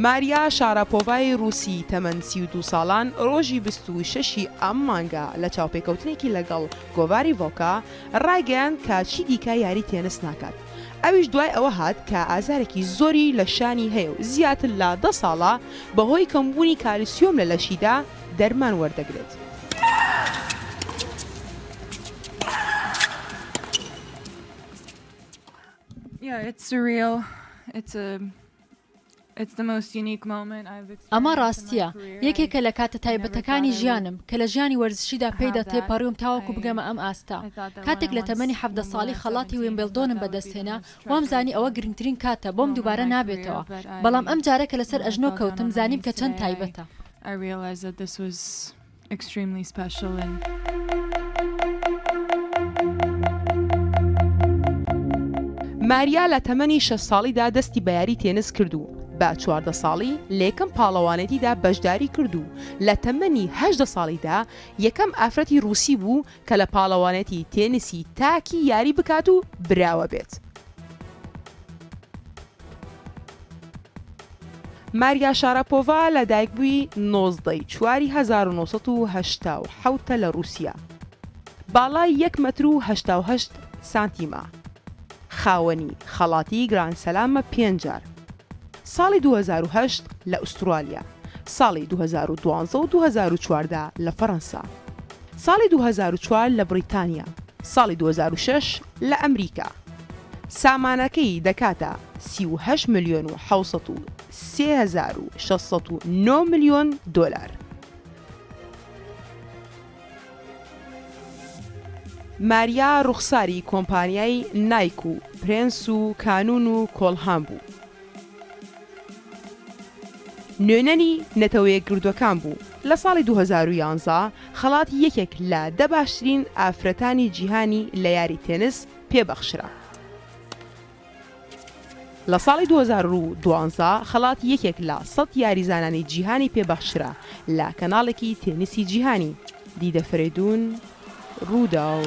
ماریا شاراپۆڤای رووسی تەمەن 32 ساڵان ڕۆژی 26 ئەم مانگە لە چاوپێکەوتنێکی لەگەڵ گۆڤاری ڤۆکا ڕایگەیاند کە چی دیکە یاری تێنس ناکات. ئەویش دوای ئەوە هات کە ئازارێکی زۆری لە شانی هەیە و زیاتر لە 10 ساڵە بەهۆی کەمبوونی کالیسیۆم لە لەشیدا دەرمان وەردەگرێت. ئەمە ڕاستیە یەکێکە لە کاتە تایبەتەکانی ژیانم کە لە ژیانی وەرزشیدا پێیدا تێپەڕیوم تاوەکو بگەمە ئەم ئاستا کاتێک لە تەمەنی 17 ساڵی خەڵاتی ویمبلدۆنم بەدەستهێنا وام زانی ئەوە گرنگترین کاتە بۆم دووبارە نابێتەوە بەڵام ئەم جارێکە لەسەر ئەژنۆ کەوتم زانیم کە چەند تایبەتە. ماریا لە تەمەنی 6 ساڵیدا دەستی بە یاری تێنس کردو. بە 14 ساڵی لە یەکەم پاڵەوانێتیدا بەشداری کردو. لە تەمەنی 18 ساڵیدا یەکەم ئافرەتی رووسی بوو کە لە پاڵەوانێتی تێنسی تاکی یاری بکات و براوە بێت. ماریا شاراپۆڤا لە دایکبووی 19 چواری 1970 لە رووسیا. باڵای 1 مەتر و 88 سانتیمە. خاوەنی خەڵاتی گرانسەلامە 5 جار. ساڵی 2008 لە ئوسترالیا. ساڵی 2012 و 2014 لە فەڕەنسا. ساڵی 2004 لە بریتانیا. ساڵی 2006 لە ئەمریکا. سامانەکەی دەکاتە 38 ملیۆن و 703,609 ملیۆن دۆلار. ماریا ڕوخساری کۆمپانیای نایک و پرێنس و کانون و کۆڵهام بوو. نوێنەری نەتەوەیە گردوەکان بوو. لە ساڵی 2011 خەڵات یەکێک لە 10 باشترین ئافرەتانی جیهانی لە یاری تێنس پێبەخشرا. لە ساڵی 2012 خەڵات یەکێک لە 100 یاریزانانی جیهانی پێبەخشرا لە کەناڵێکی تێنیسی جیهانی دیدە فرێدون ڕوودا و